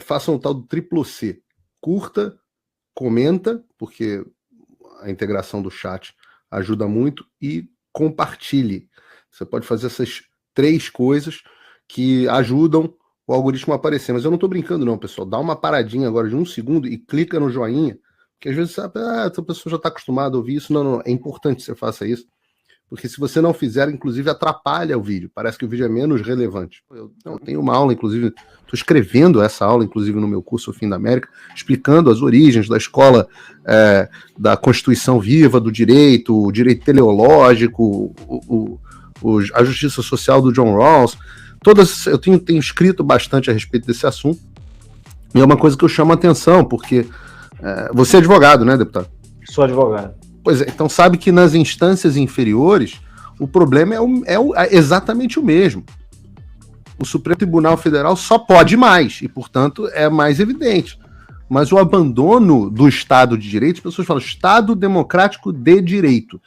façam o tal do triplo C. Curta, comenta, porque a integração do chat ajuda muito, e compartilhe. Você pode fazer essas 3 coisas que ajudam o algoritmo a aparecer. Mas eu não estou brincando não, pessoal. Dá uma paradinha agora de 1 segundo e clica no joinha, porque às vezes sabe, essa pessoa já está acostumada a ouvir isso. Não, é importante que você faça isso, porque se você não fizer, inclusive atrapalha o vídeo. Parece que o vídeo é menos relevante. Eu tenho uma aula, inclusive, estou escrevendo essa aula, inclusive, no meu curso O Fim da América, explicando as origens da escola da Constituição Viva, do direito, o direito teleológico, a justiça social do John Rawls. Eu tenho escrito bastante a respeito desse assunto, e é uma coisa que eu chamo a atenção, porque você é advogado, né, deputado? Sou advogado. Pois é, então sabe que nas instâncias inferiores o problema é exatamente o mesmo. O Supremo Tribunal Federal só pode mais, e portanto é mais evidente. Mas o abandono do Estado de Direito, as pessoas falam Estado Democrático de Direito.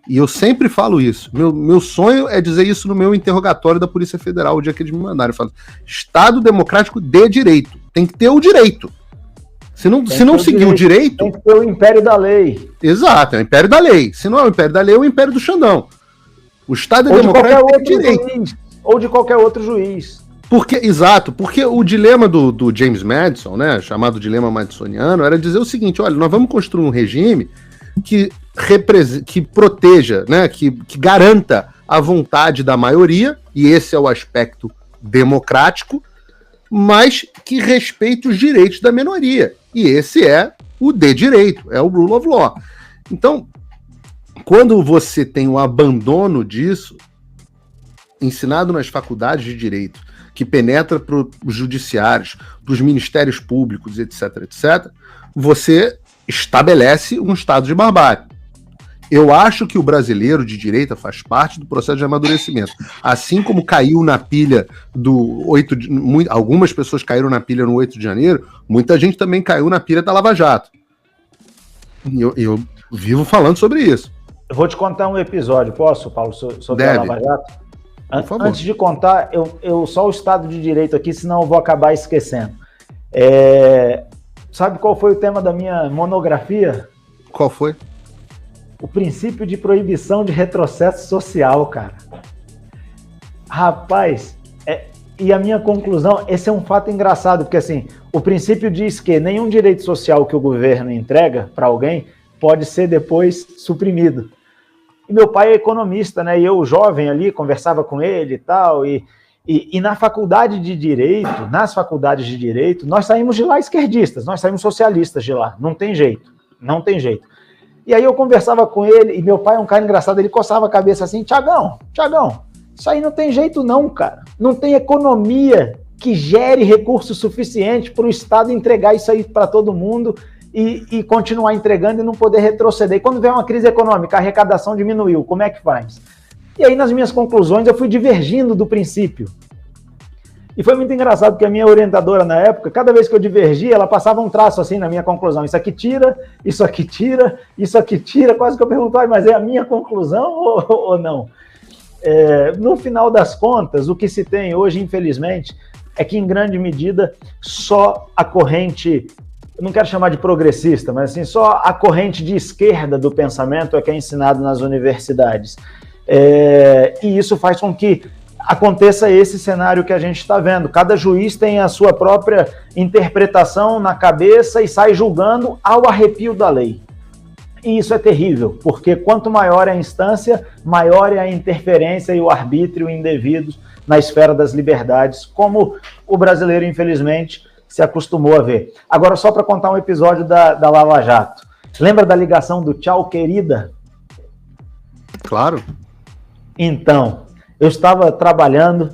E eu sempre falo isso. Meu sonho é dizer isso no meu interrogatório da Polícia Federal, o dia que eles me mandaram. Eu falo, Estado Democrático de Direito. Tem que ter o direito. Se não seguir o direito... Tem que ter o império da lei. Exato, é o império da lei. Se não é o império da lei, é o império do Xandão. O Estado é democrático tem direito. Juiz, ou de qualquer outro juiz. Exato, porque o dilema do James Madison, né, chamado dilema madisoniano, era dizer o seguinte, olha, nós vamos construir um regime que proteja, né, que garanta a vontade da maioria, e esse é o aspecto democrático, mas que respeite os direitos da minoria. E esse é o de direito, é o rule of law. Então, quando você tem o abandono disso, ensinado nas faculdades de direito, que penetra para os judiciários, para os ministérios públicos, etc., etc., você estabelece um estado de barbárie. Eu acho que o brasileiro de direita faz parte do processo de amadurecimento. Assim como caiu na pilha do 8 de... Algumas pessoas caíram na pilha no 8 de janeiro, muita gente também caiu na pilha da Lava Jato. Eu vivo falando sobre isso. Eu vou te contar um episódio, posso, Paulo, sobre a Lava Jato? Antes de contar, eu só o Estado de Direito aqui, senão eu vou acabar esquecendo. Sabe qual foi o tema da minha monografia? Qual foi? O princípio de proibição de retrocesso social, cara. Rapaz, e a minha conclusão, esse é um fato engraçado, porque assim, o princípio diz que nenhum direito social que o governo entrega para alguém pode ser depois suprimido. E meu pai é economista, né? E eu, jovem ali, conversava com ele e tal, e na faculdade de Direito, nas faculdades de Direito, nós saímos de lá esquerdistas, nós saímos socialistas de lá, não tem jeito. E aí eu conversava com ele, e meu pai é um cara engraçado, ele coçava a cabeça assim, Tiagão, isso aí não tem jeito não, cara. Não tem economia que gere recurso suficiente para o Estado entregar isso aí para todo mundo e continuar entregando e não poder retroceder. E quando vem uma crise econômica, a arrecadação diminuiu, como é que faz? E aí nas minhas conclusões eu fui divergindo do princípio. E foi muito engraçado, porque a minha orientadora na época, cada vez que eu divergia, ela passava um traço assim na minha conclusão. Isso aqui tira, isso aqui tira, isso aqui tira. Quase que eu perguntava, mas é a minha conclusão ou não? No final das contas, o que se tem hoje, infelizmente, é que em grande medida só a corrente, eu não quero chamar de progressista, mas assim, só a corrente de esquerda do pensamento é que é ensinado nas universidades. E isso faz com que aconteça esse cenário que a gente está vendo. Cada juiz tem a sua própria interpretação na cabeça e sai julgando ao arrepio da lei. E isso é terrível, porque quanto maior é a instância, maior é a interferência e o arbítrio indevido na esfera das liberdades, como o brasileiro, infelizmente, se acostumou a ver. Agora, só para contar um episódio da Lava Jato. Lembra da ligação do Tchau, querida? Claro. Então, eu estava trabalhando,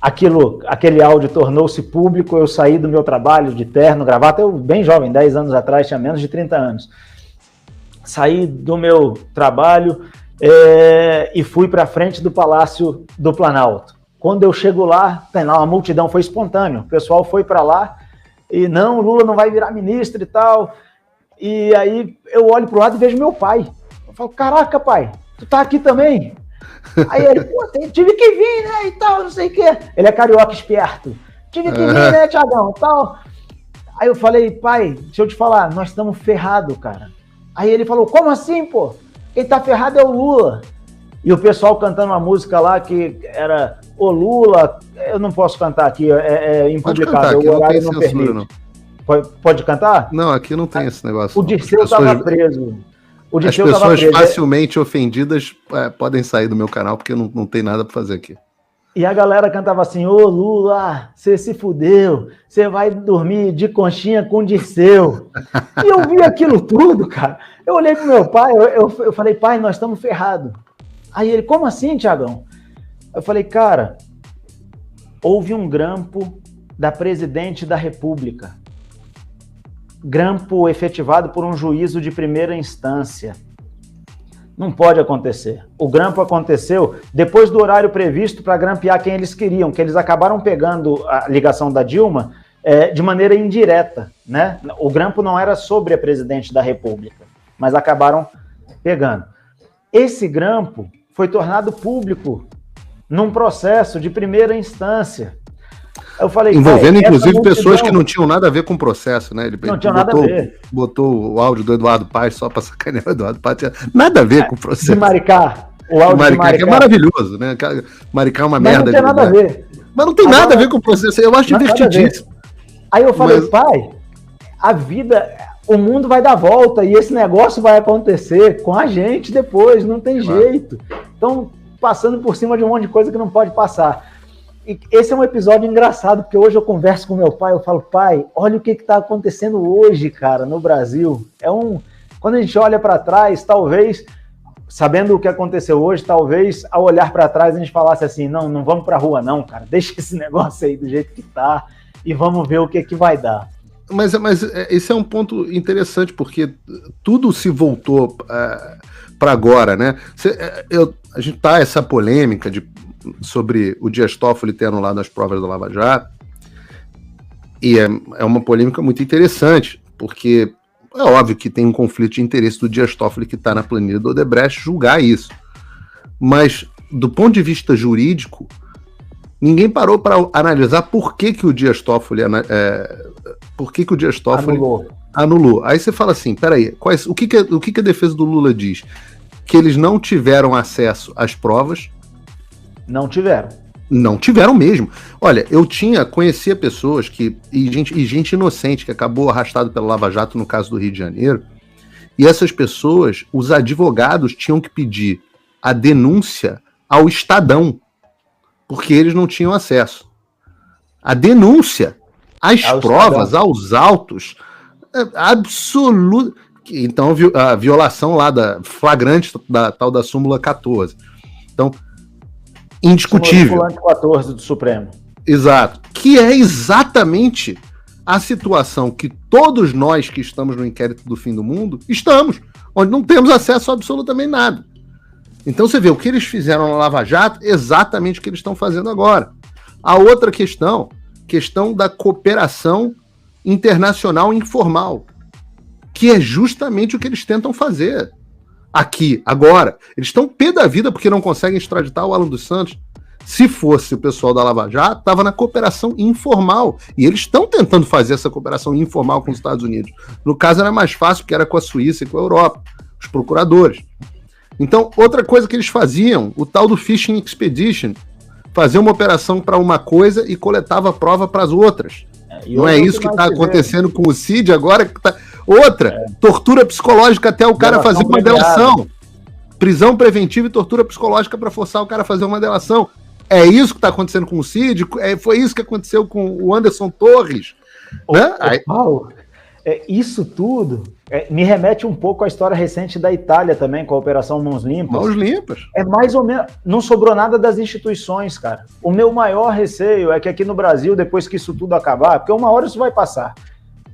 aquele áudio tornou-se público, eu saí do meu trabalho de terno, gravata, eu bem jovem, 10 anos atrás, tinha menos de 30 anos. Saí do meu trabalho e fui para frente do Palácio do Planalto. Quando eu chego lá, a multidão foi espontânea, o pessoal foi para lá e não, Lula não vai virar ministro e tal. E aí eu olho para o lado e vejo meu pai. Eu falo, caraca, pai, tu tá aqui também? Aí ele, tive que vir, né, e tal, não sei o quê. Ele é carioca esperto. Tive que vir, né, Thiagão, tal. Aí eu falei, pai, deixa eu te falar, nós estamos ferrados, cara. Aí ele falou, como assim, pô? Quem tá ferrado é o Lula. E o pessoal cantando uma música lá que era o Lula, eu não posso cantar aqui, é impublicável, o horário não permite. Não. Pode cantar? Não, aqui não tem esse negócio. O Dirceu estava preso. As pessoas facilmente ofendidas podem sair do meu canal, porque não tem nada para fazer aqui. E a galera cantava assim, ô Lula, você se fudeu, você vai dormir de conchinha com o Dirceu. E eu vi aquilo tudo, cara. Eu olhei pro meu pai, eu falei, pai, nós estamos ferrados. Aí ele, como assim, Thiagão? Eu falei, cara, houve um grampo da presidente da República. Grampo efetivado por um juízo de primeira instância. Não pode acontecer. O grampo aconteceu depois do horário previsto para grampear quem eles queriam, que eles acabaram pegando a ligação da Dilma de maneira indireta, né? O grampo não era sobre a presidente da República, mas acabaram pegando. Esse grampo foi tornado público num processo de primeira instância. Eu falei, envolvendo, inclusive, pessoas que não tinham nada a ver com o processo, né? Ele não tinha nada a ver. Botou o áudio do Eduardo Paes só para sacanear o Eduardo Paes. Nada a ver com o processo. De Maricá. O áudio de Maricá. Que é maravilhoso, né? Maricá é uma merda. Mas não tem nada a ver. Mas não tem nada a ver com o processo. Eu acho divertidíssimo. Aí eu falei, pai, a vida, o mundo vai dar volta e esse negócio vai acontecer com a gente depois, não tem jeito. Então, passando por cima de um monte de coisa que não pode passar. E esse é um episódio engraçado, porque hoje eu converso com meu pai, eu falo, pai, olha o que está acontecendo hoje, cara, no Brasil. Quando a gente olha para trás, talvez, sabendo o que aconteceu hoje, talvez, ao olhar para trás, a gente falasse assim, não vamos para a rua não, cara, deixa esse negócio aí do jeito que tá e vamos ver o que vai dar. Mas esse é um ponto interessante, porque tudo se voltou para agora, né? A gente tá essa polêmica sobre o Dias Toffoli ter anulado as provas da Lava Jato, e é uma polêmica muito interessante, porque é óbvio que tem um conflito de interesse do Dias Toffoli, que está na planilha do Odebrecht, julgar isso. Mas, do ponto de vista jurídico, ninguém parou para analisar por que o Dias Toffoli anulou. Aí você fala assim, peraí, o que a defesa do Lula diz? Que eles não tiveram acesso às provas. Não tiveram. Não tiveram mesmo. Olha, conhecia pessoas e gente inocente que acabou arrastado pela Lava Jato no caso do Rio de Janeiro, e essas pessoas, os advogados tinham que pedir a denúncia ao Estadão, porque eles não tinham acesso. A denúncia às provas, Estadão, aos autos, absoluta. Então, a violação lá flagrante da tal da súmula 14. Então, indiscutível. Súmula 14 do Supremo. Exato. Que é exatamente a situação que todos nós que estamos no inquérito do fim do mundo estamos, onde não temos acesso a absolutamente nada. Então você vê o que eles fizeram na Lava Jato, exatamente o que eles estão fazendo agora. A outra questão da cooperação internacional informal, que é justamente o que eles tentam fazer aqui, agora. Eles estão pé da vida porque não conseguem extraditar o Alan dos Santos. Se fosse o pessoal da Lava Jato, estava na cooperação informal. E eles estão tentando fazer essa cooperação informal com os Estados Unidos. No caso era mais fácil, porque era com a Suíça e com a Europa, os procuradores. Então, outra coisa que eles faziam, o tal do Fishing Expedition, fazer uma operação para uma coisa e coletava prova para as outras. Não é isso que está acontecendo com o Cid agora? Outra, tortura psicológica até o cara fazer uma delação. Prisão preventiva e tortura psicológica para forçar o cara a fazer uma delação. É isso que está acontecendo com o Cid? Foi isso que aconteceu com o Anderson Torres? Né? Paulo, isso tudo me remete um pouco à história recente da Itália também, com a Operação Mãos Limpas. Mãos Limpas. É mais ou menos... Não sobrou nada das instituições, cara. O meu maior receio é que aqui no Brasil, depois que isso tudo acabar, porque uma hora isso vai passar,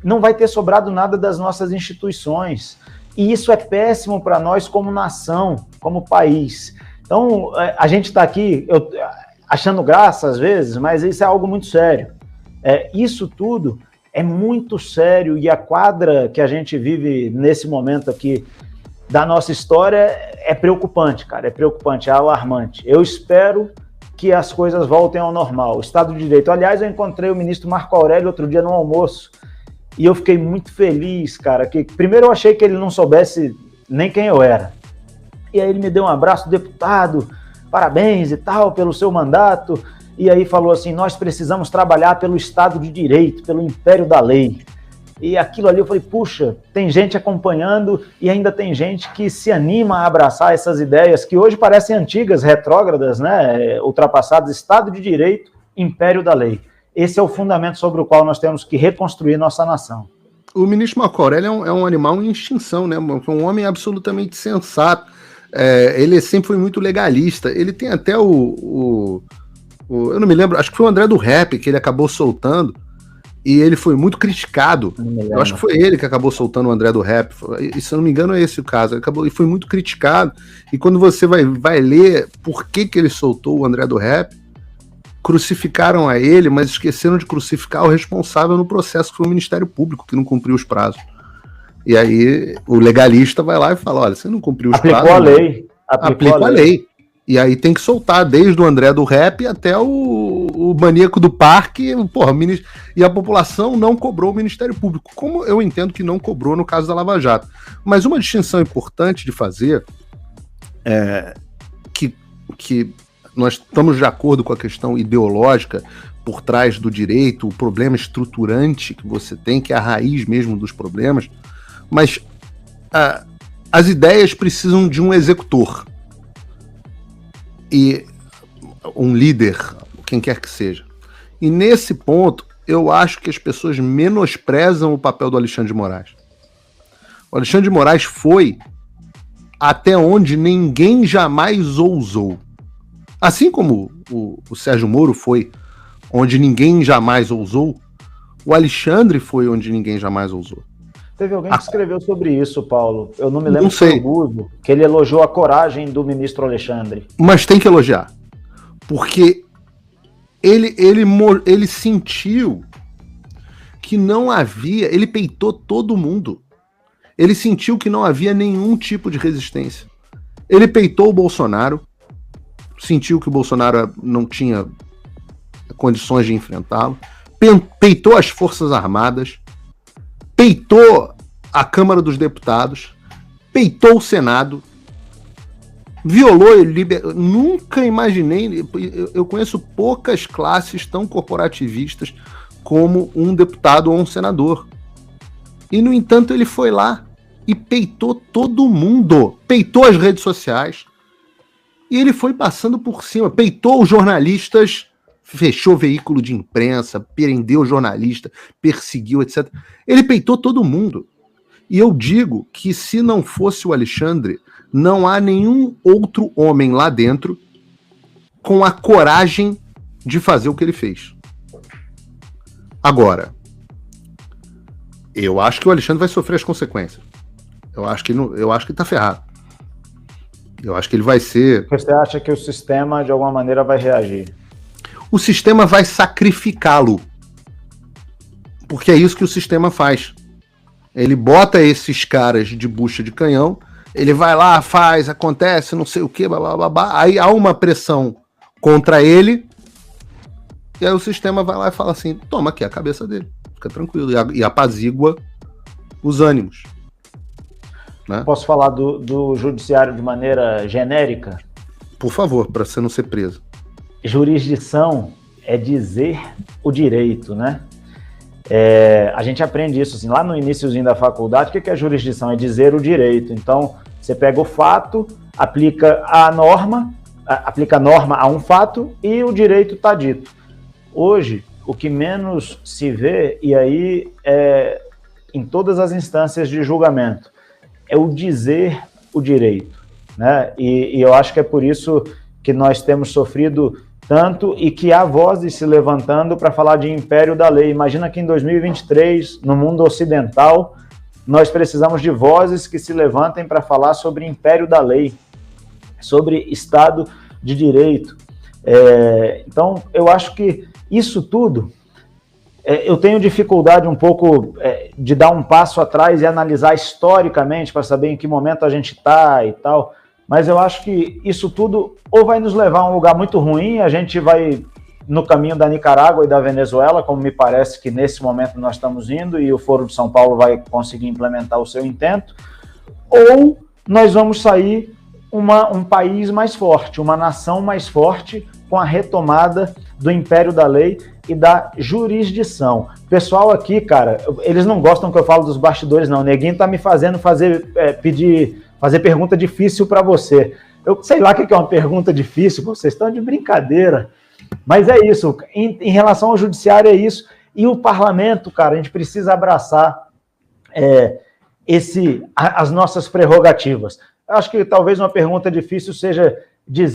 não vai ter sobrado nada das nossas instituições. E isso é péssimo para nós como nação, como país. Então, a gente está aqui achando graça às vezes, mas isso é algo muito sério. Isso tudo é muito sério e a quadra que a gente vive nesse momento aqui da nossa história é preocupante, cara. É preocupante, é alarmante. Eu espero que as coisas voltem ao normal, o Estado de Direito. Aliás, eu encontrei o ministro Marco Aurélio outro dia no almoço, e eu fiquei muito feliz, cara, que primeiro eu achei que ele não soubesse nem quem eu era. E aí ele me deu um abraço, deputado, parabéns e tal, pelo seu mandato, e aí falou assim, nós precisamos trabalhar pelo Estado de Direito, pelo império da lei. E aquilo ali eu falei, puxa, tem gente acompanhando e ainda tem gente que se anima a abraçar essas ideias que hoje parecem antigas, retrógradas, né, ultrapassadas, Estado de Direito, império da lei. Esse é o fundamento sobre o qual nós temos que reconstruir nossa nação. O ministro Marco Aurélio é um animal em extinção, né? Um homem absolutamente sensato. Ele sempre foi muito legalista. Ele tem até eu não me lembro, acho que foi o André do Rap que ele acabou soltando, e ele foi muito criticado. Eu acho que foi ele que acabou soltando o André do Rap. E, se eu não me engano, é esse o caso. Ele foi muito criticado. E quando você vai ler por que ele soltou o André do Rap, crucificaram a ele, mas esqueceram de crucificar o responsável no processo, que foi o Ministério Público, que não cumpriu os prazos. E aí o legalista vai lá e fala, olha, você não cumpriu os prazos. Aplicou a lei. E aí tem que soltar, desde o André do Rap até o maníaco do parque, porra, e a população não cobrou o Ministério Público, como eu entendo que não cobrou no caso da Lava Jato. Mas uma distinção importante de fazer é que nós estamos de acordo com a questão ideológica por trás do direito, o problema estruturante que você tem, que é a raiz mesmo dos problemas, mas as ideias precisam de um executor. E um líder, quem quer que seja. E nesse ponto, eu acho que as pessoas menosprezam o papel do Alexandre de Moraes. O Alexandre de Moraes foi até onde ninguém jamais ousou. Assim como o Sérgio Moro foi onde ninguém jamais ousou, o Alexandre foi onde ninguém jamais ousou. Teve alguém que escreveu sobre isso, Paulo. Eu não me lembro se foi o Guzo, que ele elogiou a coragem do ministro Alexandre. Mas tem que elogiar. Porque ele sentiu que não havia... Ele peitou todo mundo. Ele sentiu que não havia nenhum tipo de resistência. Ele peitou o Bolsonaro, sentiu que o Bolsonaro não tinha condições de enfrentá-lo, peitou as Forças Armadas, peitou a Câmara dos Deputados, peitou o Senado, violou e nunca imaginei, eu conheço poucas classes tão corporativistas como um deputado ou um senador. E, no entanto, ele foi lá e peitou todo mundo, peitou as redes sociais, e ele foi passando por cima, peitou os jornalistas, fechou veículo de imprensa, prendeu jornalista, perseguiu, etc. Ele peitou todo mundo. E eu digo que se não fosse o Alexandre, não há nenhum outro homem lá dentro com a coragem de fazer o que ele fez. Agora, eu acho que o Alexandre vai sofrer as consequências. Eu acho que tá ferrado. Eu acho que ele vai ser... Você acha que o sistema, de alguma maneira, vai reagir? O sistema vai sacrificá-lo. Porque é isso que o sistema faz. Ele bota esses caras de bucha de canhão, ele vai lá, faz, acontece, não sei o que, aí há uma pressão contra ele, e aí o sistema vai lá e fala assim, toma aqui a cabeça dele, fica tranquilo, e apazigua os ânimos. Né? Posso falar do judiciário de maneira genérica? Por favor, para você não ser preso. Jurisdição é dizer o direito, né? A gente aprende isso assim, lá no iniciozinho da faculdade. O que é jurisdição? É dizer o direito. Então, você pega o fato, aplica a norma a um fato e o direito está dito. Hoje, o que menos se vê, e aí em todas as instâncias de julgamento, é o dizer o direito, né? E eu acho que é por isso que nós temos sofrido tanto e que há vozes se levantando para falar de império da lei. Imagina que em 2023, no mundo ocidental, nós precisamos de vozes que se levantem para falar sobre império da lei, sobre Estado de Direito. Então, eu acho que isso tudo, eu tenho dificuldade um pouco de dar um passo atrás e analisar historicamente para saber em que momento a gente está e tal, Mas eu acho que isso tudo ou vai nos levar a um lugar muito ruim, a gente vai no caminho da Nicarágua e da Venezuela, como me parece que nesse momento nós estamos indo, e o Foro de São Paulo vai conseguir implementar o seu intento, ou nós vamos sair um país mais forte, uma nação mais forte, com a retomada do império da lei e da jurisdição. O pessoal aqui, cara, eles não gostam que eu falo dos bastidores, não. O Neguinho tá me fazendo fazer pergunta difícil para você. Eu sei lá o que é uma pergunta difícil, vocês estão de brincadeira. Mas é isso, em relação ao judiciário é isso, e o parlamento, cara, a gente precisa abraçar as nossas prerrogativas. Eu acho que talvez uma pergunta difícil seja dizer